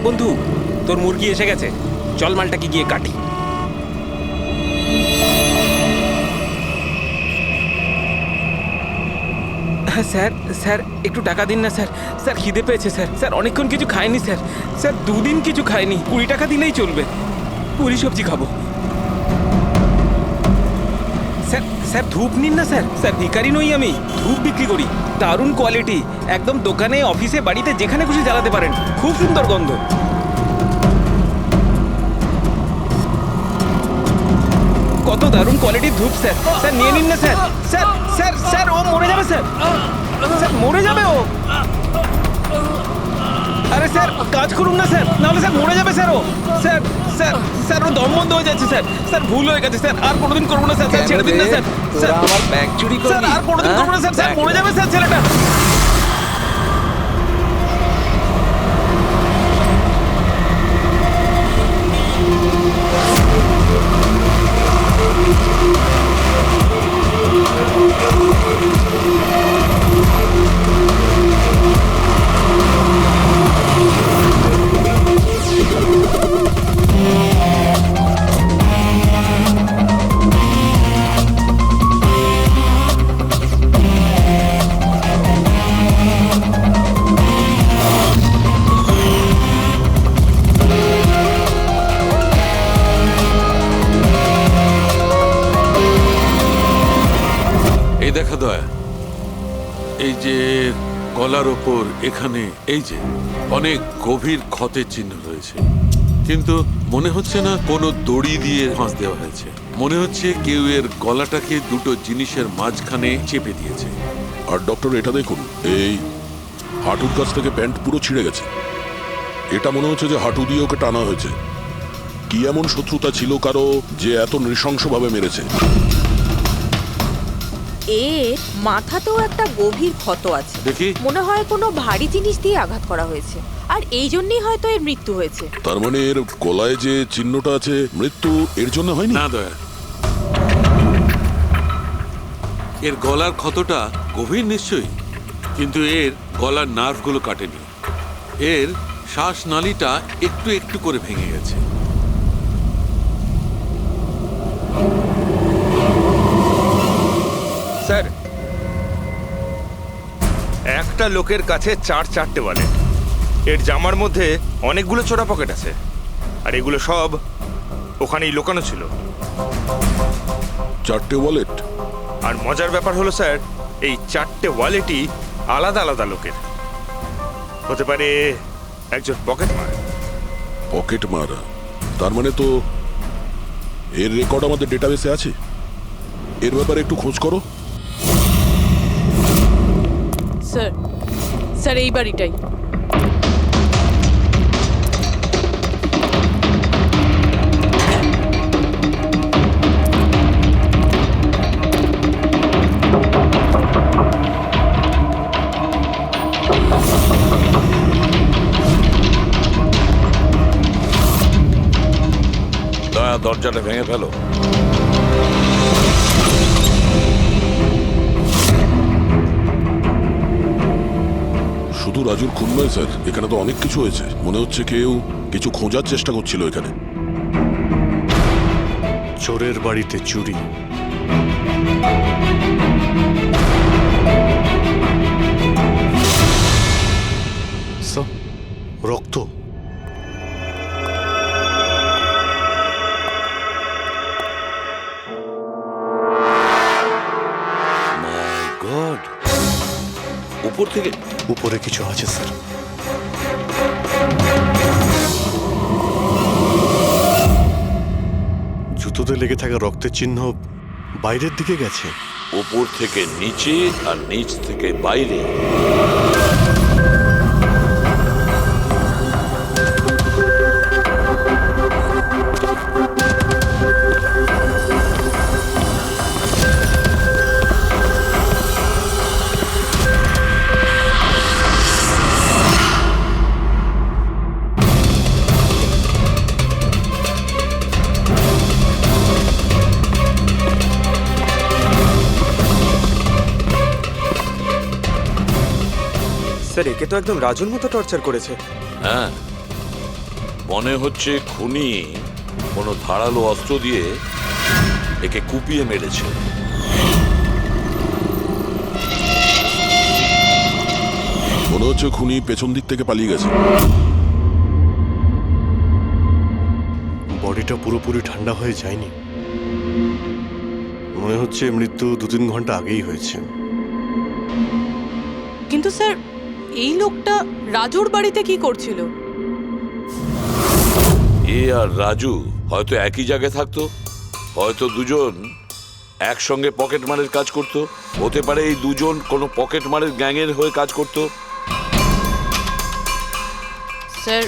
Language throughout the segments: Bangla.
দেখ বন্ধু, তোর মুরগি এসে গেছে, চল মালটাকে গিয়ে কাটি। হ্যাঁ স্যার, স্যার একটু টাকা দিন না স্যার। স্যার খিদে পেয়েছে স্যার। স্যার অনেকক্ষণ কিছু খাইনি স্যার। স্যার 2 দিন কিছু খাইনি, 20 টাকা দিলেই চলবে, পুরি সবজি খাবো। স্যার স্যার ধূপ নিন না স্যার। স্যার ভিখারি নই আমি, ধূপ বিক্রি করি, দারুণ কোয়ালিটি, একদম দোকানে অফিসে বাড়িতে যেখানে খুশি জ্বালাতে পারেন, খুব সুন্দর গন্ধ। কত দারুণ কোয়ালিটির ধূপ স্যার। স্যার নিয়ে নিন না স্যার। স্যার স্যার স্যার ও মরে যাবে স্যার। স্যার মরে যাবে ও। আরে স্যার কাজ করুন না স্যার, নাহলে স্যার মরে যাবে স্যার ও। স্যার স্যার স্যার ও দম বন্ধ হয়ে যাচ্ছে স্যার। স্যার ভুল হয়ে গেছে স্যার, আর কোনোদিন করবো না স্যার। স্যার ছেড়ে দিন না স্যার। স্যার আমার ব্যাগ চুরি করবি? স্যার আর কোনোদিন করবো না স্যার। স্যার মরে যাবে স্যার ছেলেটা। এই দেখা দয়া, এই যে গলার ওপর এখানে এই যে অনেক গভীর ক্ষতের চিহ্ন রয়েছে, কিন্তু মনে হচ্ছে না কোনো দড়ি দিয়ে ফাঁস দেওয়া হয়েছে। মনে হচ্ছে কেউ এর গলাটাকে দুটো জিনিসের মাঝখানে চেপে দিয়েছে। আর ডক্টর এটা দেখুন, এই হাঁটুর কাছ থেকে প্যান্ট পুরো ছিঁড়ে গেছে। এটা মনে হচ্ছে যে হাঁটু দিয়ে ওকে টানা হয়েছে। কি এমন শত্রুতা ছিল কারো যে এত নৃশংসভাবে মেরেছে? এর মাথাতেও একটা গভীর ক্ষত আছে। দেখি। মনে হয় কোনো ভারী জিনিস দিয়ে আঘাত করা হয়েছে, আর এই জন্যই হয়তো এর মৃত্যু হয়েছে। তার মানে এর গলায় যে চিহ্নটা আছে, মৃত্যু এর জন্য হয়নি? না দয়া, এর গলার ক্ষতটা গভীর নিশ্চয়ই, কিন্তু এর গলার নার্ভগুলো কাটেনি। এর শ্বাসনালীটা একটু একটু করে ভেঙে গেছে। স্যার, একটা লোকের কাছে 4 ওয়ালেট। এর জামার মধ্যে অনেকগুলো ছোটা পকেট আছে, আর এগুলো সব ওখানেই লুকানো ছিল। 4টে ওয়ালেট? আর মজার ব্যাপার হলো স্যার, এই 4টে ওয়ালেটই আলাদা আলাদা লোকের। হতে পারে একজন পকেট মার। পকেট মারা? তার মানে তো এর রেকর্ড আমাদের ডেটাবেসে আছে। এর ব্যাপারে একটু খোঁজ করো। স্যার, স্যার এই বাড়িটাই। দয়া, দরজাটা ভেঙে ফেলো। শুধু রাজুর খুন নয় স্যার, এখানে তো অনেক কিছু হয়েছে। মনে হচ্ছে কেউ কিছু খোঁজার চেষ্টা করছিল এখানে। চোরের বাড়িতে চুরি, রক্ত। মাই গড, উপর থেকে? উপরে কিছু আছে স্যার। জুতোতে লেগে থাকা রক্তের চিহ্ন বাইরের দিকে গেছে। উপর থেকে নিচে আর নিচ থেকে বাইরে। স্যার, একে তো একদম রাজুর মতো টর্চার করেছে। হ্যাঁ, মনে হচ্ছে খুনি কোনো ধারালো অস্ত্র দিয়ে একে কুপিয়ে মেরেছে। মনে হচ্ছে খুনি পেছন দিক থেকে পালিয়ে গেছে। বডিটা পুরোপুরি ঠান্ডা হয়ে যায়নি। মনে হচ্ছে মৃত্যু 2-3 ঘন্টা আগেই হয়েছে। কিন্তু স্যার, এই লোকটা রাজুর বাড়িতে কি করছিল? এ আর রাজু হয়তো একই জায়গায় থাকতো, হয়তো দুজন একসঙ্গে পকেট মারের কাজ করত, হতে পারে এই দুজন কোনো পকেট মারের গ্যাংয়ের হয়ে কাজ করত। স্যার,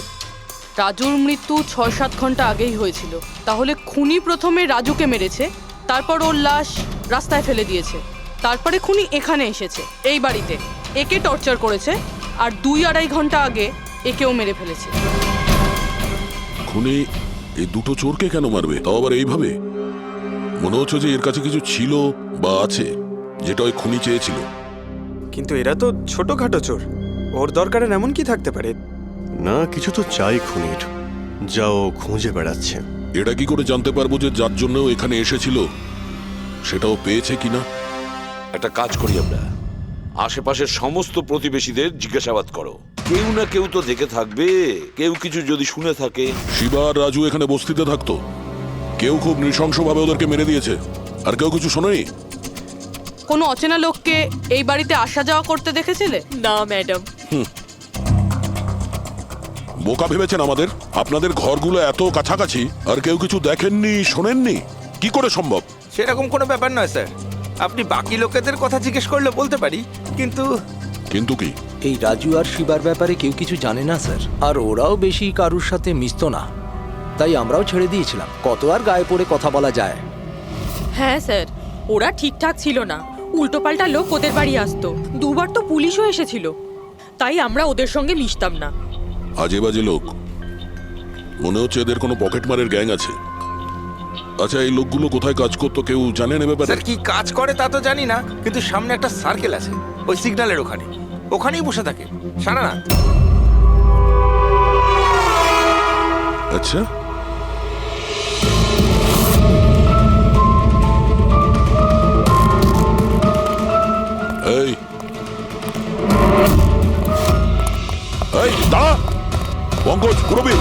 রাজুর মৃত্যু 6-7 ঘন্টা আগেই হয়েছিল। তাহলে খুনি প্রথমে রাজুকে মেরেছে, তারপর ওর লাশ রাস্তায় ফেলে দিয়েছে, তারপরে খুনি এখানে এসেছে এই বাড়িতে, একে টর্চার করেছে, আর 2-2.5 ঘন্টা আগে একেও মেরে ফেলেছে। খুনি এই দুটো চোরকে কেন মারবে, তাও আবার এইভাবে? মনে হচ্ছে যে এর কাছে কিছু ছিল বা আছে যেটা ওই খুনি চেয়েছিল। কিন্তু এরা তো ছোটখাটো চোর, ওর দরকারে এমন কি থাকতে পারে? না, কিছু তো চাই খুনির, যা ও খুঁজে বেড়াচ্ছে। এটা কি করে জানতে পারবো যে যার জন্য ও এখানে এসেছিল সেটাও পেয়েছে কিনা? একটা কাজ করি আমরা, আশেপাশের সমস্ত প্রতিবেশীদের জিজ্ঞাসাবাদ করো, কেউ না কেউ তো দেখে থাকবে, কেউ কিছু যদি শুনে থাকে। শিবা আর রাজু এখানে বস্তিতে থাকতো, কেউ খুব নৃশংসভাবে ওদেরকে মেরে দিয়েছে, আর কেউ কিছু শোনেনি। কোনো অচেনা লোককে এই বাড়িতে আসা যাওয়া করতে দেখেছিলে? না ম্যাডাম। বোকা ভেবেছেন আমাদের? আপনাদের ঘরগুলো এত কাছাকাছি আর কেউ কিছু দেখেননি, শোনেননি, কি করে সম্ভব? সেরকম কোনো ব্যাপার নয় স্যার, আপনি বাকি লোকেদের কথা জিজ্ঞেস করলে বলতে পারি, কিন্তু কিন্তু কি? এই রাজু আর শিবার ব্যাপারে কেউ কিছু জানে না স্যার, আর ওরাও বেশি কারুর সাথে মিশতো না, তাই আমরাও ছেড়ে দিয়েছিলাম। কত আর গায়ে পড়ে কথা বলা যায়? হ্যাঁ স্যার, ওরা ঠিকঠাক ছিল না, উল্টোপাল্টা লোক ওদের বাড়ি আসতো, 2বার তো পুলিশও এসেছিল, তাই আমরা ওদের সঙ্গে মিশতাম না। আজে বাজে লোক, মনে হচ্ছে এদের কোনো পকেট মারের গ্যাং আছে। আচ্ছা, এই লোকগুলো কোথায় কাজ করতো কেউ জানেন এ ব্যাপারে? স্যার কি কাজ করে তা তো জানি না, কিন্তু সামনে একটা সার্কেল আছে, ওই সিগন্যালের ওখানেই বসে থাকে সারা রাত। আচ্ছা, এই এই দাঁড়া, পঙ্কজ, করবি?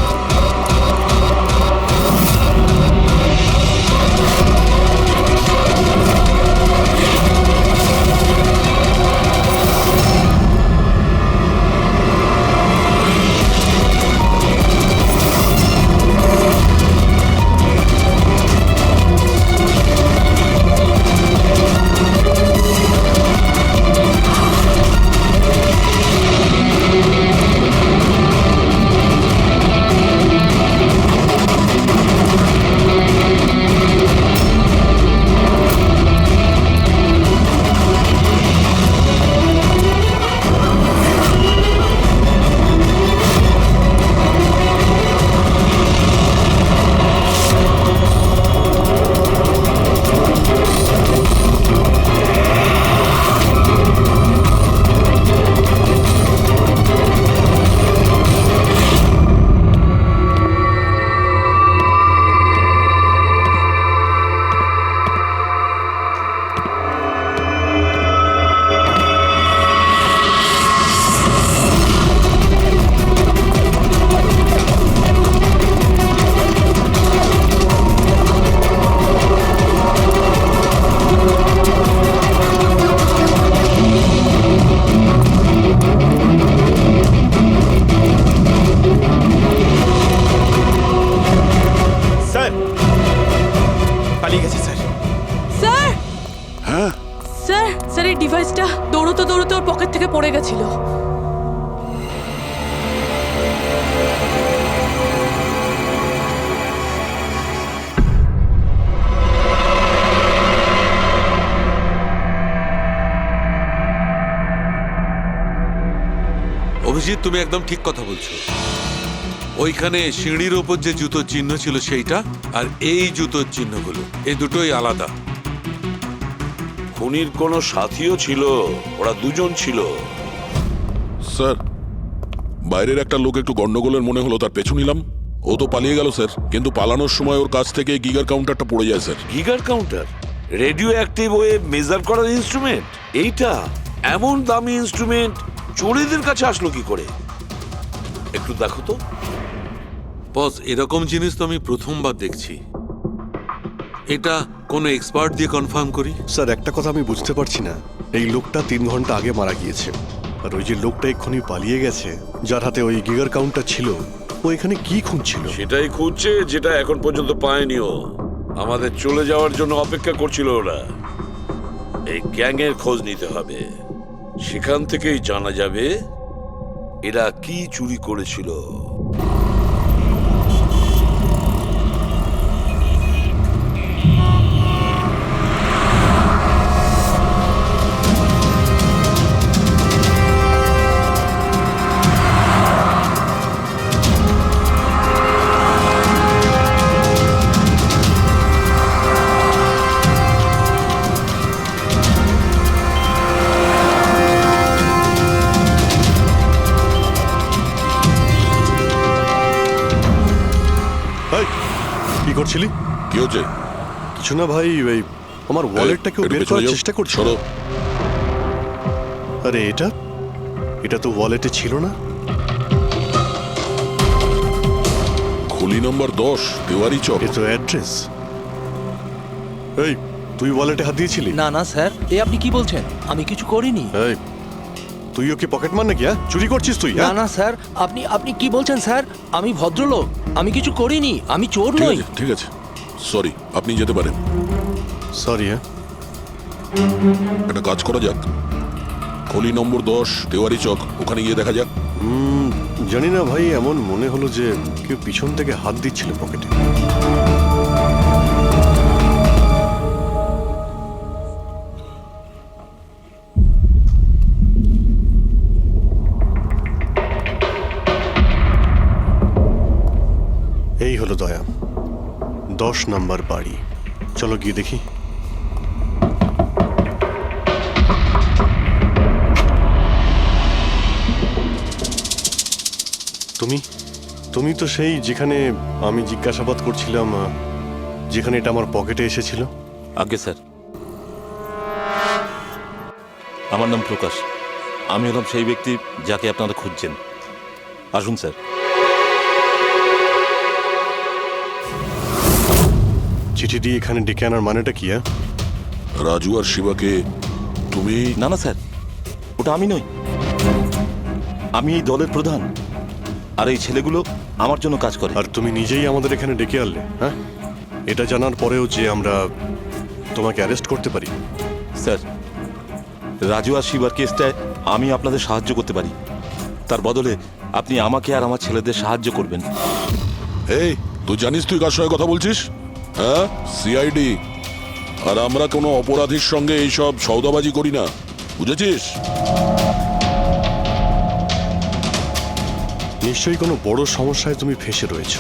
স্যার, এই ডিভাইসটা দৌড়তে দৌড়তে ওর পকেট থেকে পড়ে গেছিল। অভিজিৎ, তুমি একদম ঠিক কথা বলছো। ওইখানে সিঁড়ির ওপর যে জুতোর চিহ্ন ছিল সেইটা, আর এই জুতোর চিহ্নগুলো, এই দুটোই আলাদা। খুনির কোনো সাথীও ছিল, ওরা দুজন ছিল। স্যার, বাইরের একটা লোক একটু গন্ডগোলের মনে হলো, তার পেছু নিলাম, ও তো পালিয়ে গেল স্যার, কিন্তু পালানোর সময় ওর কাছ থেকে গিগার কাউন্টারটা পড়ে যায় sir. Geiger counter, radioactive way measure করার ইনস্ট্রুমেন্ট, এইটা এমন দামি ইনস্ট্রুমেন্ট চোরেদের কাছে আসলো কি করে? একটু দেখো তো। বস, এরকম জিনিস তো আমি প্রথমবার দেখছি। এটা কোনো এক্সপার্ট দিয়ে কনফার্ম করি। স্যার একটা কথা আমি বুঝতে পারছি না, এই লোকটা 3 ঘন্টা আগে মারা গিয়েছে, আর ওই যে লোকটা এক্ষুনি পালিয়ে গেছে যার হাতে ওই গিগার কাউন্টার ছিল, ও এখানে কি খুঁজছিল? সেটাই খুঁজছে যেটা এখন পর্যন্ত পায়নি ও। আমাদের চলে যাওয়ার জন্য অপেক্ষা করছিল ওরা। এই গ্যাংয়ের খোঁজ নিতে হবে, সেখান থেকেই জানা যাবে এরা কি চুরি করেছিল। এই, কি করছিলি? কি হচ্ছে? কিছু না ভাই, ওই আমার ওয়ালেটটাকে একটু বের পেছনে করার যাও। চেষ্টা করছিল। সরো। আরে এটা এটা তো ওয়ালেটে ছিল না। খুলি নম্বর 10, তেওয়ারি চক। এ তো অ্যাড্রেস। এই, তুই ওয়ালেটে হাত দিয়েছিলি? না না স্যার, এ আপনি কি বলছেন? আমি কিছু করিনি। এই, তুইও কি পকেট মার নাকি? চুরি করছিস তুই? না না স্যার, আপনি আপনি কি বলছেন স্যার? আমি ভদ্রলোক, আমি কিছু করিনি, আমি চোর ঠিক নই। আছে, ঠিক আছে, সরি, আপনি যেতে পারেন। সরি। একটা কাজ করা যাক, খলি নম্বর 10, তেওয়ারি চক, ওখানে গিয়ে দেখা যাক। জানি না ভাই, এমন মনে হলো যে কেউ পিছন থেকে হাত দিচ্ছিল পকেটে। এই হলো দয়া, 10 নাম্বার বাড়ি। চলো গিয়ে দেখি। তুমি তো সেই যেখানে আমি জিজ্ঞাসাবাদ করছিলাম, যেখানে এটা আমার পকেটে এসেছিল। আগে স্যার, আমার নাম প্রকাশ। আমি হলাম সেই ব্যক্তি যাকে আপনারা খুঁজছেন। আসুন স্যার। চিঠি দিয়ে এখানে ডেকে আনার মানেটা কি? রাজু আর শিবাকে তুমি? না না স্যার, ওটা আমি নই। আমি এই দলের প্রধান, আর এই ছেলেগুলো আমার জন্য কাজ করে। আর তুমি নিজেই আমাদের এখানে ডেকে আনলে? হ্যাঁ, এটা জানার পরেও যে আমরা তোমাকে অ্যারেস্ট করতে পারি? স্যার, রাজু আর শিবার কেসটায় আমি আপনাদের সাহায্য করতে পারি। তার বদলে আপনি আমাকে আর আমার ছেলেদের সাহায্য করবেন। এই, তুই জানিস তুই কার সঙ্গে কথা বলছিস? হ্যাঁ, সিআইডি। আর আমরা কোনো অপরাধীর সঙ্গে এইসব সৌদাবাজি করি না, বুঝেছিস? নিশ্চয়ই কোনো বড় সমস্যায় তুমি ফেঁসে রয়েছ,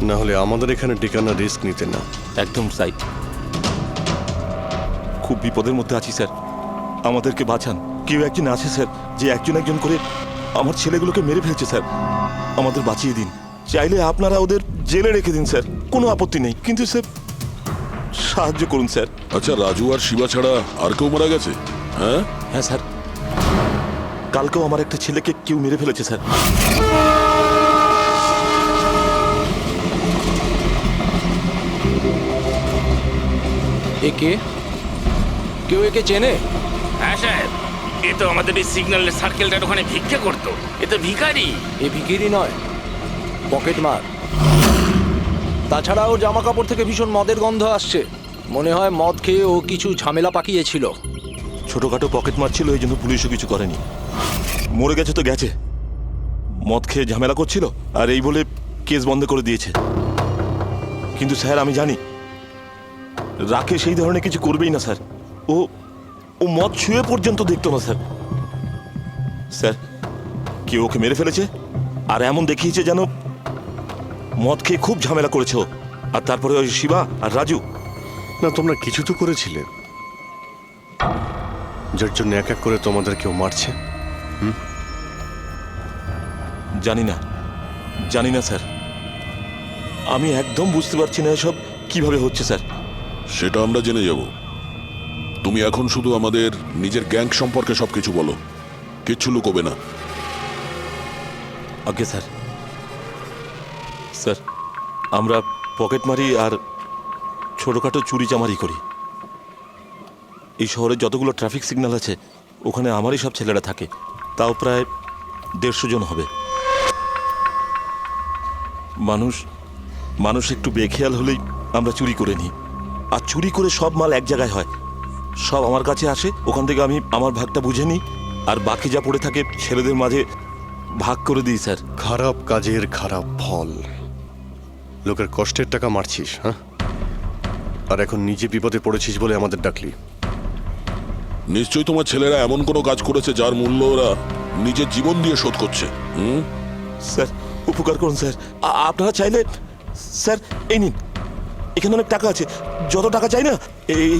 না হলে আমাদের এখানে ডেকে আনার রিস্ক নিতে না। একদম রাইট। খুব বিপদের মধ্যে আছি স্যার, আমাদেরকে বাঁচান। কেউ একজন আছে স্যার, যে একজন একজন করে আমার ছেলেগুলোকে মেরে ফেলছে স্যার। আমাদের বাঁচিয়ে দিন। চাইলে আপনারা ওদের জেলে রেখে দিন স্যার, কোনো আপত্তি নেই, কিন্তু স্যার সাহায্য করুন স্যার। আচ্ছা, রাজু আর শিবা ছাড়া আর কেউ মারা গেছে? হ্যাঁ হ্যাঁ স্যার, কালকেও আমার একটা ছেলেকে কেউ মেরে ফেলেছে স্যার। একে কেউ একে চেনে? হ্যাঁ সাহেব, এ তো আমাদের এই সিগন্যালের সার্কেলটার ওখানে ভিক্ষে করতো। এ তো ভিখারি। এ ভিখিরি নয়, পকেট মার। তাছাড়া ওর জামা কাপড় থেকে ভীষণ মদের গন্ধ আসছে। মনে হয় মদ খেয়ে ও কিছু ঝামেলা পাকিয়েছিল। ছোটখাটো পকেট মারছিল, এই জন্য পুলিশও কিছু করেনি। মরে গেছে তো গেছে, মদ খেয়ে ঝামেলা করছিল আর এই বলে কেস বন্ধ করে দিয়েছে। কিন্তু স্যার আমি জানি রাকেশ এই ধরনের কিছু করবেই না স্যার। ও ও মদ ছুঁয়ে পর্যন্ত দেখতো না স্যার। স্যার, কেউ ওকে মেরে ফেলেছে আর এমন দেখিয়েছে যেন মদ খেয়ে খুব ঝামেলা করেছে ও। আর তারপরে ওই শিবা আর রাজু। না, তোমরা কিছু তো করেছিলে, যার জন্য এক এক করে তোমাদের কেউ মারছে। জানি না, জানি না স্যার, আমি একদম বুঝতে পারছি না এসব কিভাবে হচ্ছে স্যার। সেটা আমরা জেনে যাব। তুমি এখন শুধু আমাদের নিজের গ্যাং সম্পর্কে সবকিছু বলো, কিচ্ছু লুকোবে না। Okay sir. স্যার, আমরা পকেট মারি আর ছোটোখাটো চুরি চামারি করি। এই শহরে যতগুলো ট্রাফিক সিগন্যাল আছে ওখানে আমারই সব ছেলেরা থাকে, তাও প্রায় 150 জন হবে। মানুষ একটু বেখেয়াল হলেই আমরা চুরি করে নিই, আর চুরি করে সব মাল এক জায়গায় হয়, সব আমার কাছে আসে, ওখান থেকে আমি আমার ভাগটা বুঝে নিই, আর বাকি যা পড়ে থাকে ছেলেদের মাঝে ভাগ করে দিই স্যার। খারাপ কাজের খারাপ ফল। লোকের কষ্টের টাকা মারছিস, হ্যাঁ? আর এখন নিজে বিপদে পড়েছিস বলে আমাদের ডাকলি। নিশ্চয়ই তোমার ছেলেরা এমন কোনো কাজ করেছে যার মূল্য ওরা নিজের জীবন দিয়ে শোধ করছে। স্যার, উপকার করুন স্যার। আপনারা চাইলে স্যার এই নিন, এখানে অনেক টাকা আছে, যত টাকা চাই না এই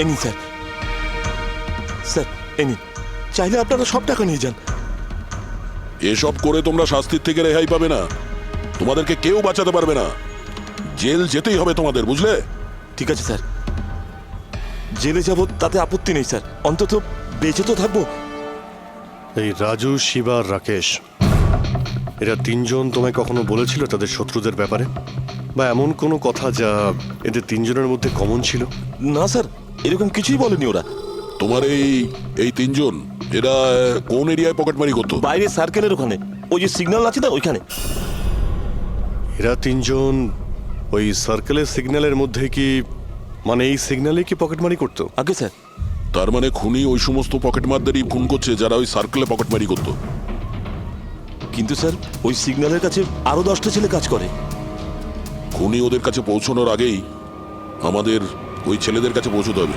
নিন স্যার। স্যার এই নিন, চাইলে আপনারা সব টাকা নিয়ে যান। এসব করে তোমরা শাস্তির থেকে রেহাই পাবে না, তোমাদেরকে কেউ বাঁচাতে পারবে না। জেল যেতেই হবে তোমাদের, বুঝলে? ঠিক আছে স্যার, জেলে যাব তাতে আপত্তি নেই স্যার, অন্তত বেঁচে তো থাকবো। এই রাজু, শিবা আর রাকেশ, এরা তিনজন তোমায় কখনো বলেছিল তাদের শত্রুদের ব্যাপারে, বা এমন কোনো কথা যা এদের তিনজনের মধ্যে কমন ছিল? না স্যার, এরকম কিছুই বলেনি ওরা। তোমার এই তিনজন এরা কোন এরিয়ায় পকেটমারি করতো? বাইরে সার্কেলের ওখানে, ওই যে সিগন্যাল আছে না ওইখানে। এরা তিনজন ওই সার্কেলের সিগন্যালের মধ্যে কি, মানে এই সিগন্যালে কি পকেটমারি করতো? আগে স্যার। তার মানে খুনি ওই সমস্ত পকেটমারদেরই খুন করছে যারা ওই সার্কেলে পকেটমারি করতো। কিন্তু স্যার ওই সিগন্যালের কাছে আরো 10টা ছেলে কাজ করে। খুনি ওদের কাছে পৌঁছানোর আগেই আমাদের ওই ছেলেদের কাছে পৌঁছতে হবে।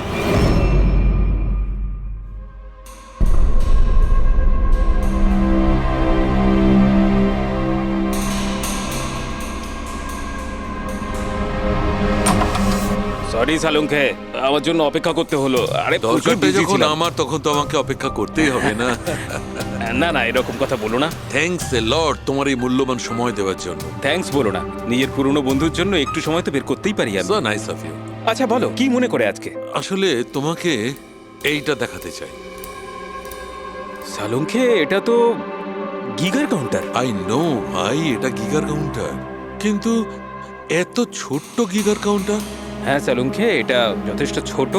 সরি সালুঙ্কে, আমার জন্য অপেক্ষা করতে হলো। আরে প্রচুর দরকারটা busy যখন ছিলাম। আমার, তখন তো আমাকে অপেক্ষা করতেই হবে না? না না, এরকম কথা বলো না। থ্যাঙ্কস এ লট তোমার এই মূল্যবান সময় দেওয়ার জন্য। থ্যাঙ্কস বলো না, নিজের পুরনো বন্ধুর জন্য একটু সময় তো বের করতেই পারি আমি। So nice of you. আচ্ছা বলো, কি মনে করে আজকে? আসলে তোমাকে এইটা দেখাতে চাই। সালুঙ্কে, এটা তো গিগার কাউন্টার। আই নো ভাই, এটা গিগার কাউন্টার, কিন্তু এত ছোট্ট গিগার কাউন্টার। হ্যাঁ সালুঙ্কে, এটা যথেষ্ট ছোট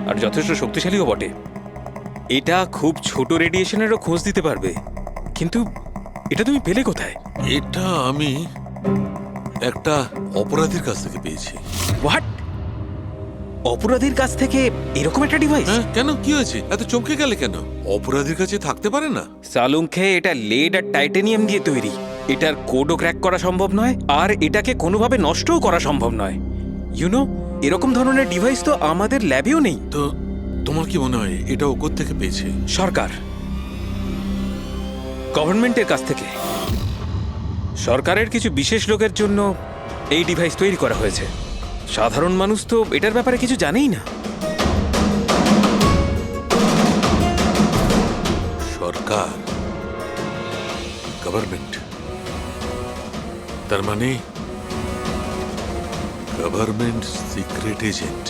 আর যথেষ্ট শক্তিশালীও বটে। এটা খুব ছোট রেডিয়েশনেরও খোঁজ দিতে পারবে, কিন্তু এটা তুমি পেলে কোথায়? এটা আমি একটা অপরাধীর কাছ থেকে পেয়েছি। হোয়াট? অপরাধীর কাছ থেকে এরকম একটা ডিভাইস? হ্যাঁ, কেন, কি হয়েছে? এত চমকে গেলে কেন? অপরাধীর কাছে থাকতে পারে না? সালুঙ্কে, এটা লেড আর টাইটানিয়াম দিয়ে তৈরি। এটার কোডও ক্র্যাক করা সম্ভব নয়, আর এটাকে কোনোভাবে নষ্টও করা সম্ভব নয়। ইউনো, এরকম ধরনের ডিভাইস তো আমাদের ল্যাবেও নেই। তো তোমার কি মনে হয় এটা ও কোত্থেকে পেয়েছে? সরকার, গভর্নমেন্টের কাছ থেকে। সরকারের কিছু বিশেষ লোকের জন্য এই ডিভাইস তৈরি করা হয়েছে। সাধারণ মানুষ তো এটার ব্যাপারে কিছু জানেই না। সরকার, গভর্নমেন্ট, তার মানে গভর্নমেন্ট সিক্রেট এজেন্ট।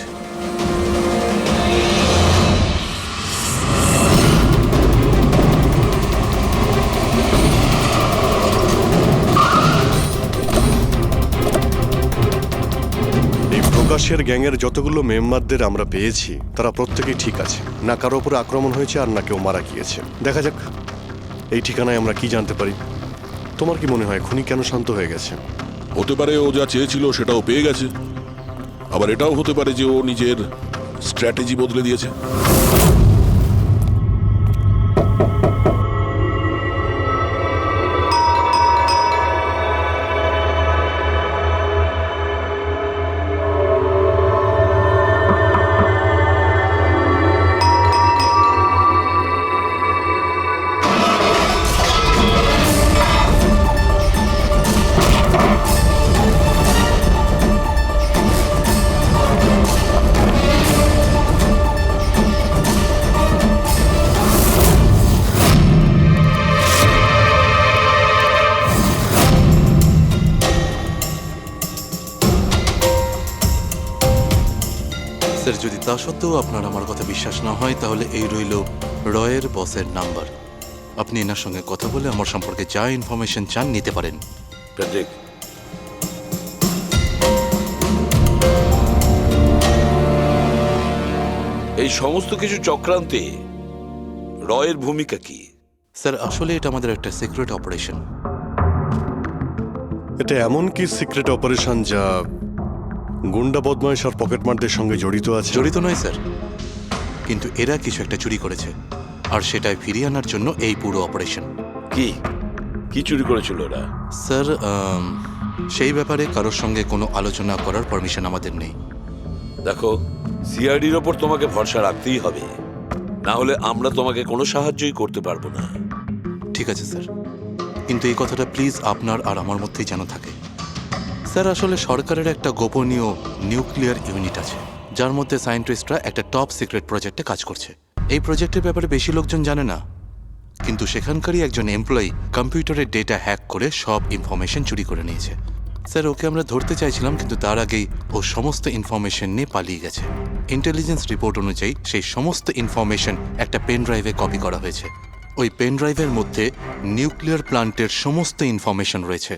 প্রকাশের গ্যাংয়ের যতগুলো মেম্বারদের আমরা পেয়েছি তারা প্রত্যেকেই ঠিক আছে, না কারো উপরে আক্রমণ হয়েছে আর না কেউ মারা গিয়েছে। দেখা যাক এই ঠিকানায় আমরা কি জানতে পারি। তোমার কি মনে হয় খুনি কেন শান্ত হয়ে গেছে? হতে পারে ও যা চেয়েছিল সেটাও পেয়ে গেছে, আবার এটাও হতে পারে যে ও নিজের স্ট্র্যাটেজি বদলে দিয়েছে। স্যার যদি তা সত্ত্বেও আপনার আমার কথা বিশ্বাস না হয় তাহলে এই রইল রয়ের বসের নাম্বার। আপনি এনার সঙ্গে কথা বলে আমার সম্পর্কে যা ইনফরমেশন চান নিতে পারেন। প্যাট্রিক, এই সমস্ত কিছু চক্রান্তে রয়ের ভূমিকা কি? স্যার আসলে এটা আমাদের একটা সিক্রেট অপারেশন। এটা এমন কি সিক্রেট অপারেশন যা গুন্ডা বদমাইশ আর পকেটমারদের সঙ্গে জড়িত আছে? জড়িত নয় স্যার, কিন্তু এরা কিছু একটা চুরি করেছে আর সেটাই ফিরিয়ে আনার জন্য এই পুরো অপারেশন। কি কি চুরি করেছিল ওরা? স্যার সেই ব্যাপারে কারোর সঙ্গে কোনো আলোচনা করার পারমিশন আমাদের নেই। দেখো, সিআইডির ওপর তোমাকে ভরসা রাখতেই হবে, না হলে আমরা তোমাকে কোনো সাহায্যই করতে পারবো না। ঠিক আছে স্যার, কিন্তু এই কথাটা প্লিজ আপনার আর আমার মধ্যেই যেন থাকে। স্যার আসলে সরকারের একটা গোপনীয় নিউক্লিয়ার ইউনিট আছে যার মধ্যে সায়েন্টিস্টরা একটা টপ সিক্রেট প্রজেক্টে কাজ করছে। এই প্রজেক্টের ব্যাপারে বেশি লোকজন জানে না, কিন্তু সেখানকারই একজন এমপ্লয়ি কম্পিউটারের ডেটা হ্যাক করে সব ইনফরমেশন চুরি করে নিয়েছে। স্যার ওকে আমরা ধরতে চাইছিলাম, কিন্তু তার আগেই ও সমস্ত ইনফরমেশন নিয়ে পালিয়ে গেছে। ইন্টেলিজেন্স রিপোর্ট অনুযায়ী সেই সমস্ত ইনফরমেশন একটা পেন ড্রাইভে কপি করা হয়েছে। ওই পেন ড্রাইভের মধ্যে নিউক্লিয়ার প্ল্যান্টের সমস্ত ইনফরমেশন রয়েছে।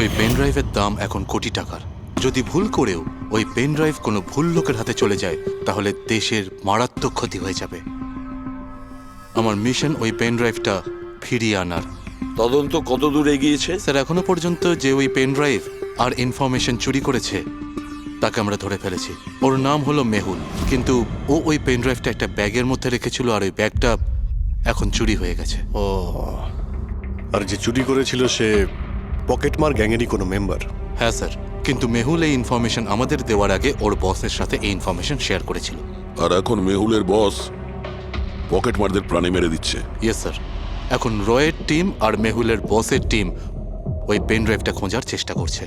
ওই পেন ড্রাইভের দাম এখন কোটি টাকার। যদি ভুল করেও ওই পেন ড্রাইভ কোনো ভুল লোকের হাতে চলে যায় তাহলে দেশের মারাত্মক ক্ষতি হয়ে যাবে। আমার মিশন ওই পেন ড্রাইভটা ফিরিয়ে আনার। তদন্ত কত দূর এগিয়েছে? স্যার এখনো পর্যন্ত যে ওই পেন ড্রাইভ আর ইনফরমেশন চুরি করেছে তাকে আমরা ধরে ফেলেছি। ওর নাম হলো মেহুল, কিন্তু ও ওই পেন ড্রাইভটা একটা ব্যাগের মধ্যে রেখেছিল আর ওই ব্যাগটা এখন চুরি হয়ে গেছে। ও, আর যে চুরি করেছিল সে পকেটমার গ্যাংয়েরই কোনো মেম্বার? হ্যাঁ স্যার, কিন্তু মেহুল এই ইনফরমেশন আমাদের দেওয়ার আগে ওর বসের সাথে এই ইনফরমেশন শেয়ার করেছিল। আর এখন মেহুলের বস পকেটমারদের প্রাণে মেরে দিচ্ছে। ইয়েস স্যার, এখন রয়ের টিম আর মেহুলের বসের টিম ওই পেন ড্রাইভটা খোঁজার চেষ্টা করছে।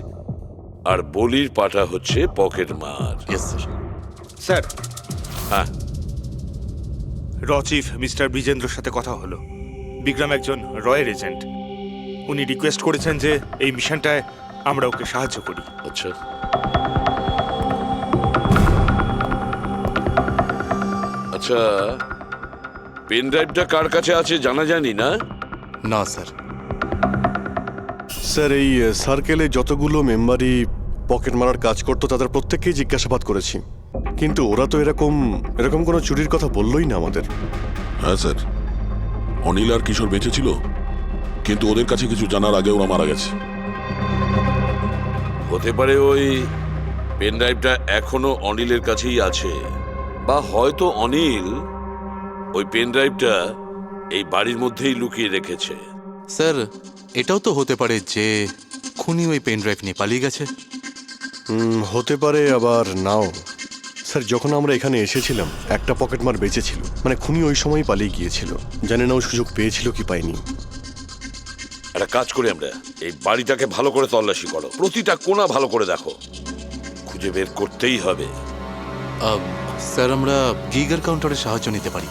আর বলির পাঠা হচ্ছে পকেটমার। Yes sir. স্যার, হ্যাঁ, র চিফ মিস্টার বিজেন্দ্রর সাথে কথা হলো। বিক্রম একজন রয়ের এজেন্ট। উনি রিকোয়েস্ট করেছেন যে এই মিশনটায় আমরা ওকে সাহায্য করি। আচ্ছা। আচ্ছা, পেন ড্রাইভটা কার কাছে আছে জানা জানি না? না স্যার। স্যার এই সার্কেলে যতগুলো মেম্বারই পকেট মারার কাজ করতো তাদের প্রত্যেককেই জিজ্ঞাসাবাদ করেছি, কিন্তু ওরা তো এরকম কোনো চুরির কথা বললোই না আমাদের। হ্যাঁ স্যার, অনিল আর কিশোর বেঁচে ছিল, কিন্তু ওদের কাছে কিছু জানার আগে ওরা মারা গেছে। হতে পারে ওই পেন ড্রাইভটা এখনো অনিলের কাছেই আছে, বা হয়তো অনিল ওই পেন ড্রাইভটা এই বাড়ির মধ্যেই লুকিয়ে রেখেছে। স্যার এটাও তো হতে পারে যে খুনি ওই পেন ড্রাইভ নিয়ে পালিয়ে গেছে। হতে পারে, আবার নাও। স্যার যখন আমরা এখানে এসেছিলাম একটা পকেটমার বেঁচে ছিল, মানে খুনি ওই সময় পালিয়ে গিয়েছিল। জানি না ও সুযোগ পেয়েছিল কি পায়নি। একটা কাজ করি আমরা, এই বাড়িটাকে ভালো করে তল্লাশি করো, প্রতিটা কোণা ভালো করে দেখো, খুঁজে বের করতেই হবে। স্যার আমরা গিগার কাউন্টারের সাহায্য নিতে পারি।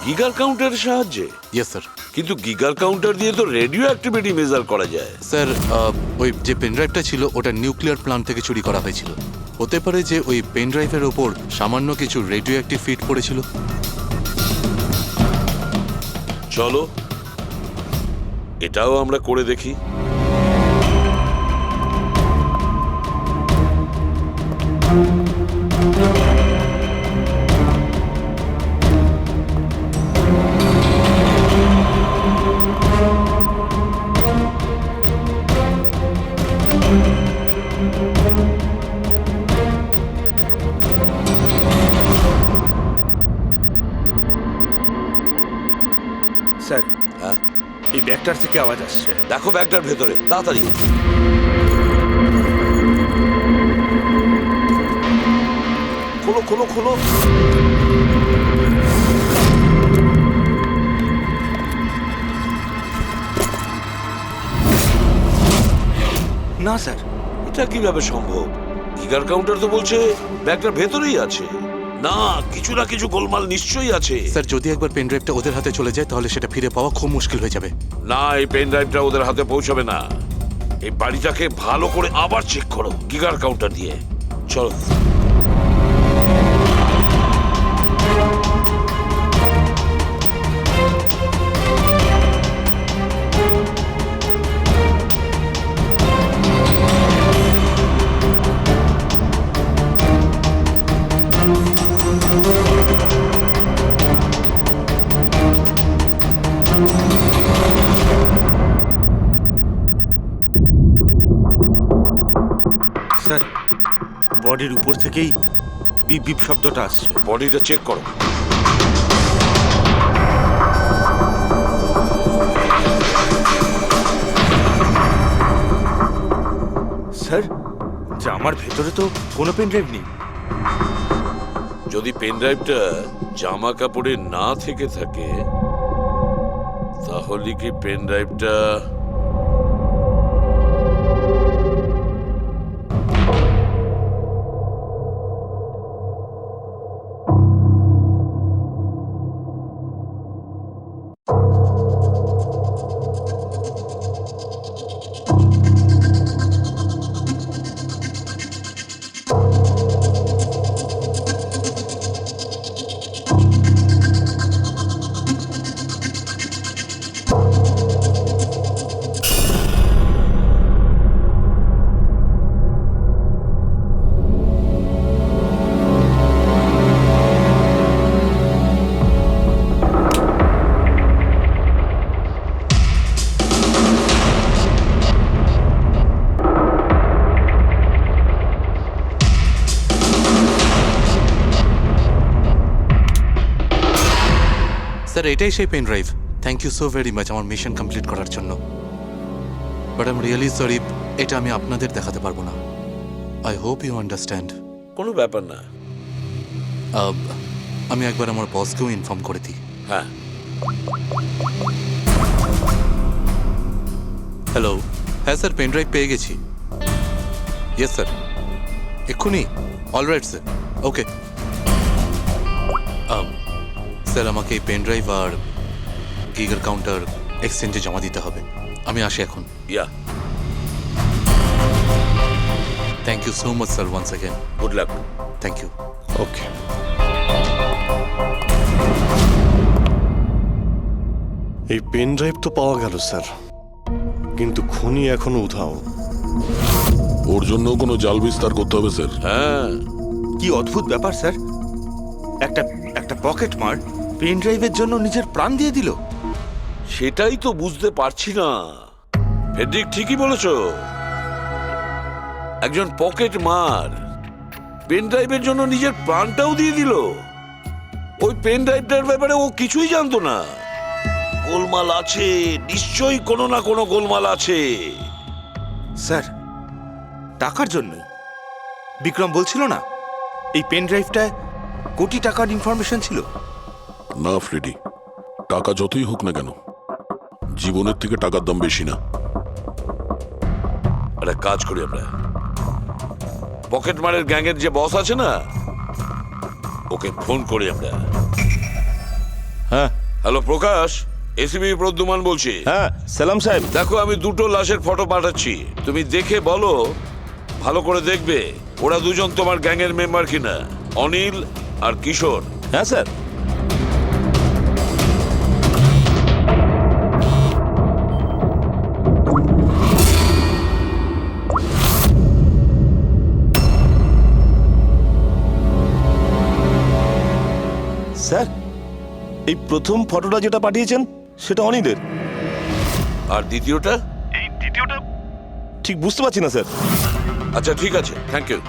গিগার কাউন্টারের সাহায্যে? Yes sir. কিন্তু গিগার কাউন্টার দিয়ে তো রেডিও অ্যাক্টিভিটি মেজার করা যায়। স্যার ওই যে পেন ড্রাইভটা ছিল ওটা নিউক্লিয়ার প্ল্যান্ট থেকে চুরি করা হয়েছিল। হতে পারে যে ওই পেন ড্রাইভের ওপর সামান্য কিছু রেডিও অ্যাক্টিভ ফিট পড়েছিল। চলো এটাও আমরা করে দেখি। স্যার, হ্যাঁ, এই ব্যাগটার থেকে আওয়াজ আসছে। দেখো ব্যাগটার ভেতরে, তাড়াতাড়ি। খোলো খোলো খোলো। না স্যার, এটা কিভাবে সম্ভব? গিগার কাউন্টার তো বলছে ব্যাগটার ভেতরেই আছে। না, কিছু না কিছু গোলমাল নিশ্চয়ই আছে। স্যার যদি একবার পেন ড্রাইভটা ওদের হাতে চলে যায় তাহলে সেটা ফিরে পাওয়া খুব মুশকিল হয়ে যাবে। না, এই পেন ড্রাইভটা ওদের হাতে পৌঁছবে না। এই বাড়িটাকে ভালো করে আবার চেক করো গিগার কাউন্টার দিয়ে। চলো। স্যার, বডির উপর থেকেই বিপ বিপ শব্দটা আসছে। বডিটা চেক করো। স্যার, জামার ভেতরে তো কোনো পেন ড্রাইভ নেই। যদি পেন ড্রাইভটা জামা কাপড়ে না থেকে থাকে তাহলে কি পেন ড্রাইভটা স্যার এটাই সেই pen drive. Thank you so very much আমার মিশন কমপ্লিট করার জন্য। But I am really sorry, এটা আমি আপনাদের দেখাতে পারবো না। I hope you understand. কোনো ব্যাপার না। আমি একবার আমার বসকেও ইনফর্ম করে দিই। হ্যাঁ, হ্যালো, হ্যাঁ স্যার, পেন ড্রাইভ পেয়ে গেছি। ইয়েস স্যার, এক্ষুনি। Alright sir, okay. স্যার আমাকে এই পেন ড্রাইভ আর গিগার কাউন্টার এক্সচেঞ্জে জমা দিতে হবে। আমি আসি এখন। Yeah, thank you so much sir, once again. Good luck. Thank you. Okay. এই পেন ড্রাইভ তো পাওয়া গেল স্যার, কিন্তু খুনি এখনো উধাও। ওর জন্য কোনো জাল বিস্তার করতে হবে স্যার। হ্যাঁ, কি অদ্ভুত ব্যাপার স্যার, একটা পকেট মার পেন ড্রাইভের জন্য নিজের প্রাণ দিয়ে দিল। সেটাই তো বুঝতে পারছি না। ফেডরিক ঠিকই বলেছ, একজন পকেট মার পেন ড্রাইভের জন্য নিজের প্রাণটাও দিয়ে দিল। ওই পেন ড্রাইভটার ব্যাপারে ও কিছুই জানতো না। গোলমাল আছে, নিশ্চয়ই কোনো না কোনো গোলমাল আছে। স্যার, টাকার জন্যই বিক্রম বলছিল না এই পেন ড্রাইভটায় কোটি টাকার ইনফরমেশন ছিল। না ফ্রেডি, টাকা যতই হোক না কেন, জীবনের থেকে টাকার দাম বেশি না। একটা কাজ করি আমরা, পকেট মারের গ্যাংয়ের যে বস আছে না, ওকে ফোন করি আমরা। হ্যাঁ হ্যালো প্রকাশ, এসিবি প্রদ্যুমান বলছি। হ্যাঁ সালাম সাহেব। দেখো, আমি দুটো লাশের ফটো পাঠাচ্ছি, তুমি দেখে বলো, ভালো করে দেখবে ওরা দুজন তোমার গ্যাংয়ের মেম্বার কিনা, অনিল আর কিশোর। হ্যাঁ স্যার। স্যার, এই প্রথম ফটোটা যেটা পাঠিয়েছেন সেটা অনিলের। আর দ্বিতীয়টা? এই দ্বিতীয়টা ঠিক বুঝতে পারছি না স্যার। আচ্ছা ঠিক আছে, থ্যাংক ইউ।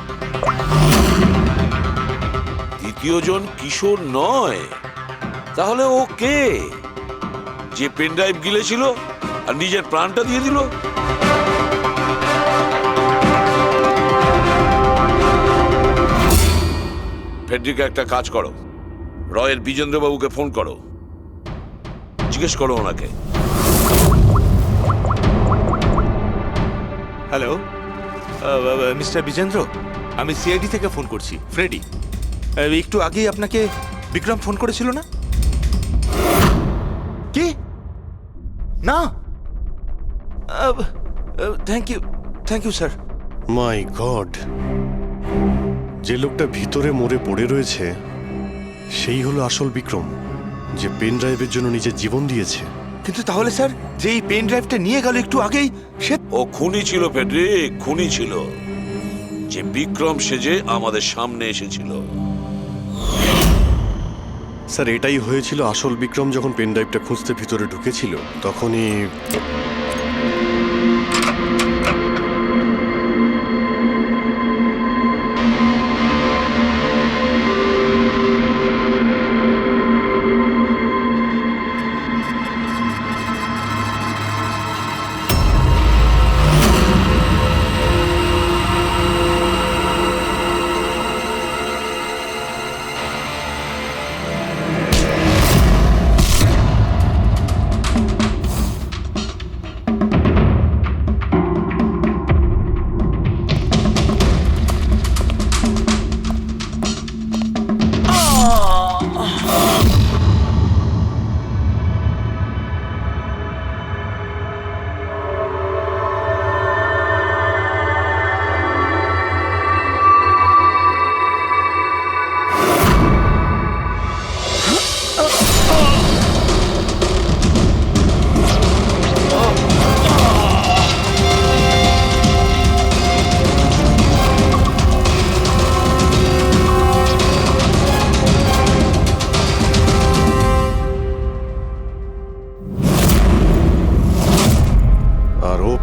দ্বিতীয়জন কিশোর নয়, তাহলে ও কে? যে পেন ড্রাইভ গিলেছিল আর নিজের প্রাণটা দিয়ে দিল? ফেডরিকা, একটা কাজ করো, রয়ের বিজেন্দ্রবাবুকে ফোন করো, জিজ্ঞেস করো ওনাকে। হ্যালো মিস্টার বিজেন্দ্র, আমি সিআইডি থেকে ফোন করছি, ফ্রেডি। একটু আগেই আপনাকে বিক্রম ফোন করেছিল না? কি না? Thank you sir. My God, যে লোকটা ভিতরে মরে পড়ে রয়েছে সেই হলো আসল বিক্রম, যে পেন ড্রাইভের জন্য নিজের জীবন দিয়েছে। কিন্তু তাহলে স্যার, যে এই পেন ড্রাইভটা নিয়ে গেল একটু আগেই, সে ও খুনি ছিল ফেডরিক, খুনি ছিল, যে বিক্রম সেজে আমাদের সামনে এসেছিল। স্যার, এটাই হয়েছিল। আসল বিক্রম যখন পেন ড্রাইভটা খুঁজতে ভিতরে ঢুকেছিল, তখনই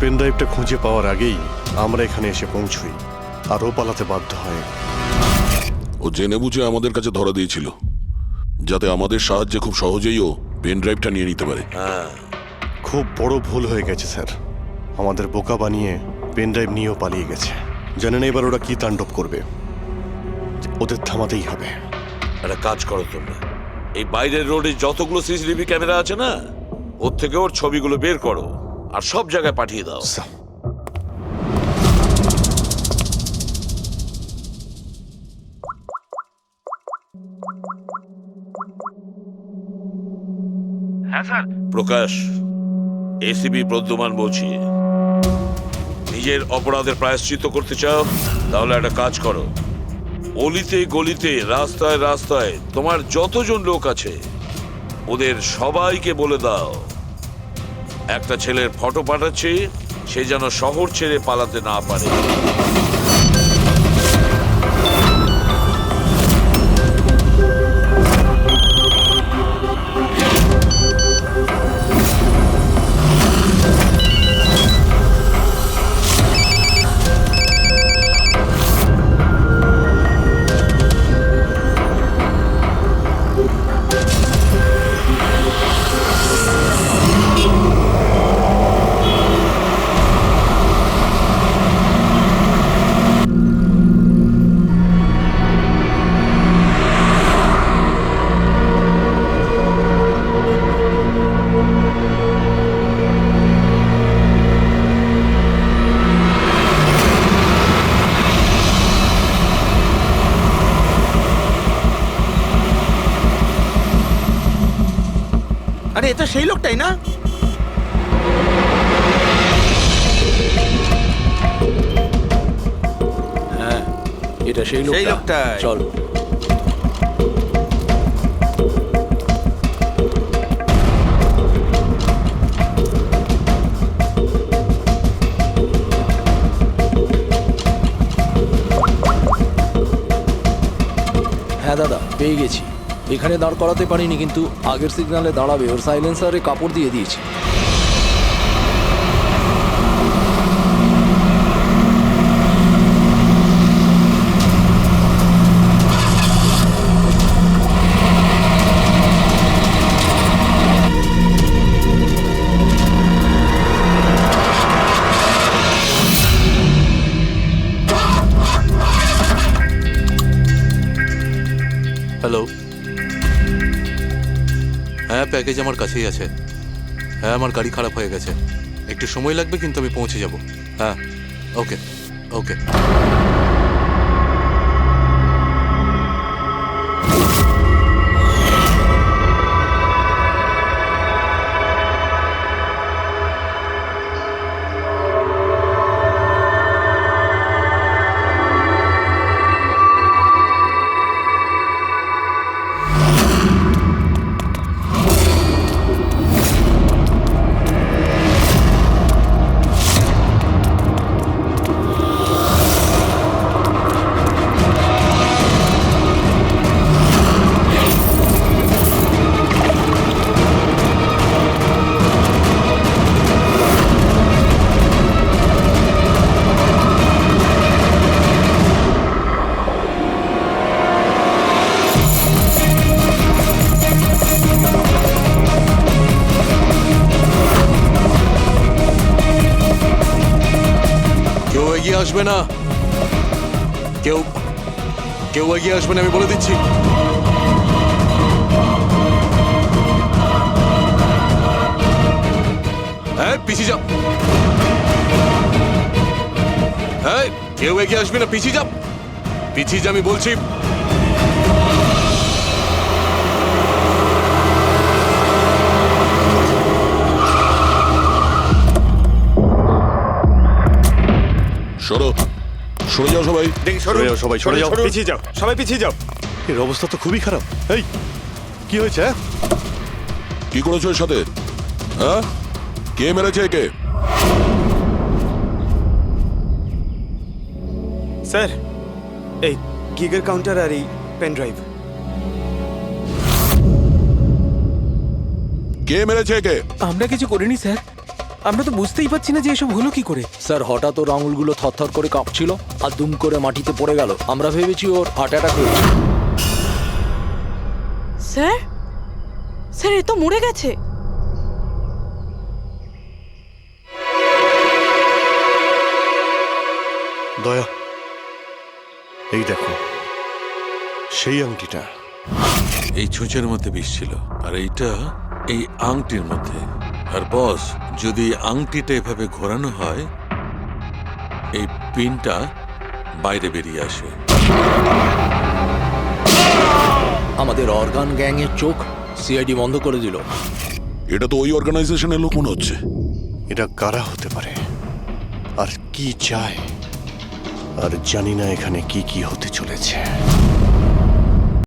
পেন ড্রাইভটা খুঁজে পাওয়ার আগেই আমরা এখানে এসে পৌঁছই, আর ও পালাতে বাধ্য হয়। ও জেনে বুঝে আমাদের কাছে ধরা দিয়েছিল, যাতে আমাদের সাহায্যে খুব সহজেই ও পেন ড্রাইভটা নিয়ে নিতে পারে। খুব বড় ভুল হয়ে গেছে স্যার, আমাদের বোকা বানিয়ে পেন ড্রাইভ নিয়েও পালিয়ে গেছে। জানেন এবার ওরা কি তাণ্ডব করবে, ওদের থামাতেই হবে। একটা কাজ করো তোমরা, এই বাইরের রোডে যতগুলো সিসিটিভি ক্যামেরা আছে না, ওর থেকে ওর ছবিগুলো বের করো আর সব জায়গায় পাঠিয়ে দাও। হ্যাঁ স্যার। প্রকাশ, এসিবি প্রদ্যুমান বলছি। নিজের অপরাধের প্রায়শ্চিত্ত করতে চাও? তাহলে একটা কাজ করো, অলিতে গলিতে রাস্তায় রাস্তায় তোমার যতজন লোক আছে ওদের সবাইকে বলে দাও একটা ছেলের ফটো পাঠাচ্ছি, সে যেন শহর ছেড়ে পালাতে না পারে। আরে এটা সেই লোকটাই না? হ্যাঁ, এটা সেই লোকটাই। চল। হ্যাঁ দাদা, পেয়ে গেছি। এখানে দাঁড় করাতে পারিনি, কিন্তু আগের সিগন্যালে দাঁড়াবে, ওর সাইলেন্সারে কাপড় দিয়ে দিয়েছি। হ্যালো, হ্যাঁ প্যাকেজ আমার কাছেই আছে। হ্যাঁ, আমার গাড়ি খারাপ হয়ে গেছে, একটু সময় লাগবে, কিন্তু আমি পৌঁছে যাব। হ্যাঁ, ওকে ওকে। আসবে না, কেউ কেউ এগিয়ে আসবে না, আমি বলে দিচ্ছি। হ্যাঁ, পিছিয়ে যাও। হ্যাঁ, কেউ এগিয়ে আসবে না, পিছিয়ে যাও, পিছিয়ে যা, আমি বলছি। সরো, সরে যাও সবাই। দেখি সরে যাও সবাই, সরে যাও। পিছিয়ে যাও, সবাই পিছিয়ে যাও। এর অবস্থা তো খুবই খারাপ। এই কি হয়েছে হ্যাঁ? কি করেছো এর সাথে? হ্যাঁ, কে মেরেছে একে? স্যার, এই গিগার কাউন্টার আর এই পেন ড্রাইভ। কে মেরেছে একে? আমরা কিছু করিনি স্যার, আমরা তো বুঝতেই পারছি না যে এসব হলো কি করে। স্যার, হঠাৎ ওর আঙুলগুলো থরথর করে কাঁপছিল আর দুম করে মাটিতে পড়ে গেল। আমরা ভেবেছি ওর হার্ট অ্যাটাক হয়েছে। স্যার, স্যার, এ তো মরে গেছে। দয়া, এই দেখো সেই আংটিটা। এই ছুঁচের মধ্যে বিষ ছিল, আর এইটা এই আংটির মধ্যে। আর বস, যদি আংটিটা এভাবে ঘোরানো হয়, এই পিনটা বাইরে বেরিয়ে আসে। আমাদের অর্গান গ্যাংয়ের চোখ সিআইডি বন্ধ করে দিল। এটা তো ওই অর্গানাইজেশনের লোক মনে হচ্ছে। এটা কারা হতে পারে আর কি চায়, আর জানি না এখানে কি কি হতে চলেছে।